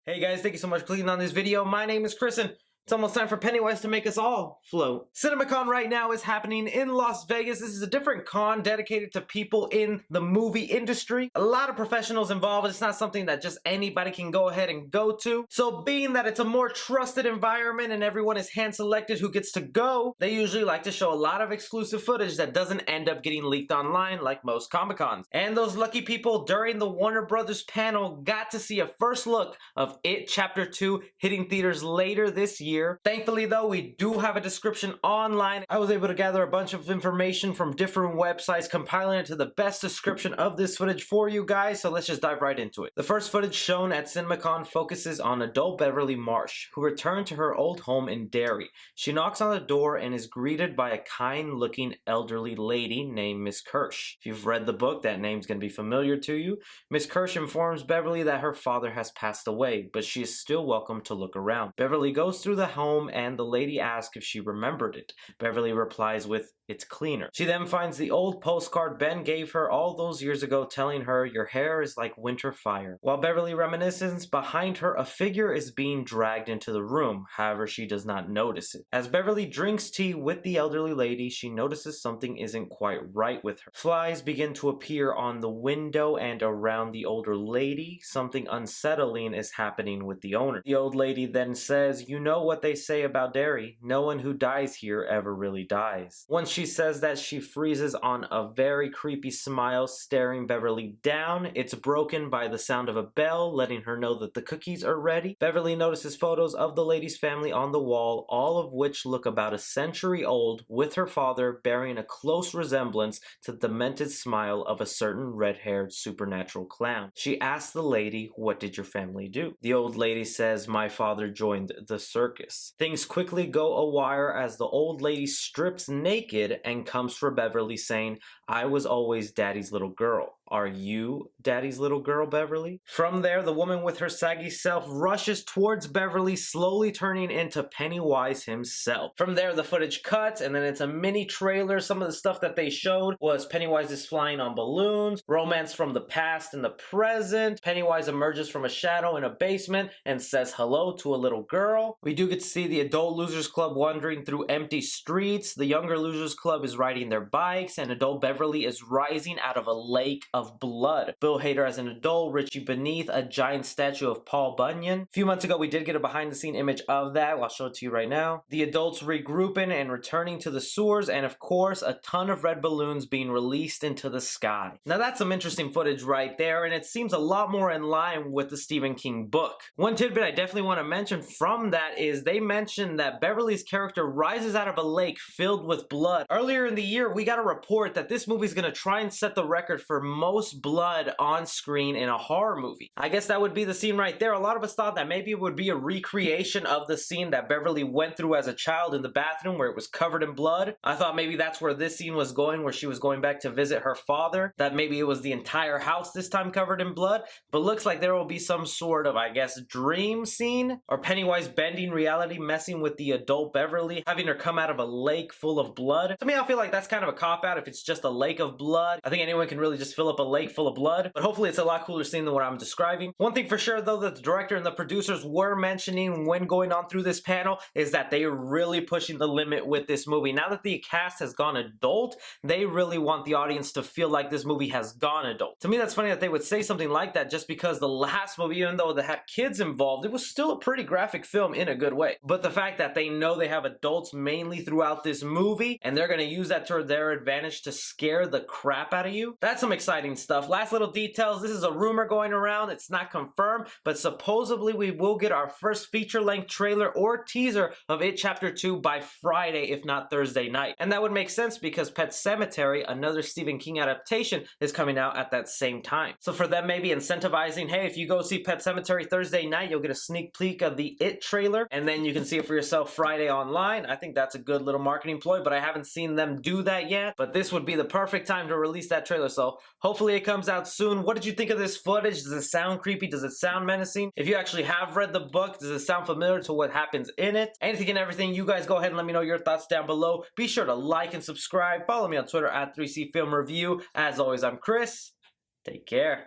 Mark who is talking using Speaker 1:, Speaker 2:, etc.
Speaker 1: Hey guys, thank you so much for clicking on this video. My name is Chris and it's almost time for Pennywise to make us all float. CinemaCon right now is happening in Las Vegas. This is a different con dedicated to people in the movie industry. A lot of professionals involved. It's not something that just anybody can go ahead and go to. So being that it's a more trusted environment and everyone is hand selected who gets to go, they usually like to show a lot of exclusive footage that doesn't end up getting leaked online like most Comic-Cons. And those lucky people during the Warner Brothers panel got to see a first look of It Chapter 2 hitting theaters later this year. Thankfully though, we do have a description online. I was able to gather a bunch of information from different websites, compiling it to the best description of this footage for you guys, so let's just dive right into it. The first footage shown at CinemaCon focuses on adult Beverly Marsh, who returned to her old home in Derry. She knocks on the door and is greeted by a kind-looking elderly lady named Miss Kirsch. If you've read the book, that name's going to be familiar to you. Miss Kirsch informs Beverly that her father has passed away, but she is still welcome to look around. Beverly goes through the home and the lady asks if she remembered it. Beverly replies with, "It's cleaner." She then finds the old postcard Ben gave her all those years ago telling her, "Your hair is like winter fire." While Beverly reminisces, behind her a figure is being dragged into the room. However, she does not notice it. As Beverly drinks tea with the elderly lady, she notices something isn't quite right with her. Flies begin to appear on the window and around the older lady. Something unsettling is happening with the owner. The old lady then says, "You know what they say about Derry. No one who dies here ever really dies." Once she says that, she freezes on a very creepy smile, staring Beverly down. It's broken by the sound of a bell, letting her know that the cookies are ready. Beverly notices photos of the lady's family on the wall, all of which look about a century old, with her father bearing a close resemblance to the demented smile of a certain red-haired supernatural clown. She asks the lady, "What did your family do?" The old lady says, "My father joined the circus." Things quickly go awry as the old lady strips naked and comes for Beverly saying, "I was always Daddy's little girl. Are you Daddy's little girl, Beverly?" From there, the woman with her saggy self rushes towards Beverly, slowly turning into Pennywise himself. From there, the footage cuts, and then it's a mini trailer. Some of the stuff that they showed was Pennywise is flying on balloons, romance from the past and the present. Pennywise emerges from a shadow in a basement and says hello to a little girl. We do get to see the adult Losers Club wandering through empty streets. The younger Losers Club is riding their bikes, and adult Beverly is rising out of a lake of blood. Bill Hader as an adult, Richie beneath a giant statue of Paul Bunyan. A few months ago, we did get a behind-the-scene image of that. I'll show it to you right now. The adults regrouping and returning to the sewers, and of course, a ton of red balloons being released into the sky. Now that's some interesting footage right there, and it seems a lot more in line with the Stephen King book. One tidbit I definitely want to mention from that is they mentioned that Beverly's character rises out of a lake filled with blood. Earlier in the year, we got a report that this movie is going to try and set the record for most blood on screen in a horror movie. I guess that would be the scene right there. A lot of us thought that maybe it would be a recreation of the scene that Beverly went through as a child in the bathroom where it was covered in blood. I thought maybe that's where this scene was going, where she was going back to visit her father, that maybe it was the entire house this time covered in blood, but looks like there will be some sort of, I guess, dream scene, or Pennywise bending reality, messing with the adult Beverly, having her come out of a lake full of blood. To me, I feel like that's kind of a cop-out if it's just a lake of blood. I think anyone can really just fill up a lake full of blood, but hopefully it's a lot cooler scene than what I'm describing. One thing for sure though that the director and the producers were mentioning when going on through this panel is that they are really pushing the limit with this movie. Now that the cast has gone adult, they really want the audience to feel like this movie has gone adult. To me, that's funny that they would say something like that, just because the last movie, even though they had kids involved, it was still a pretty graphic film in a good way. But the fact that they know they have adults mainly throughout this movie, and they're going to use that to their advantage to scare the crap out of you, that's some exciting stuff. Last little details, this is a rumor going around, it's not confirmed, but supposedly we will get our first feature-length trailer or teaser of It Chapter 2 by Friday, if not Thursday night. And that would make sense because Pet Sematary, another Stephen King adaptation, is coming out at that same time. So for them maybe incentivizing, hey, if you go see Pet Sematary Thursday night, you'll get a sneak peek of the It trailer, and then you can see it for yourself Friday online. I think that's a good little marketing ploy, but I haven't seen them do that yet. But this would be the perfect time to release that trailer, so hopefully it comes out soon. What did you think of this footage? Does it sound creepy? Does it sound menacing? If you actually have read the book, does it sound familiar to what happens in it? Anything and everything, you guys go ahead and let me know your thoughts down below. Be sure to like and subscribe. Follow me on Twitter at 3C Film Review. As always, I'm Chris. Take care.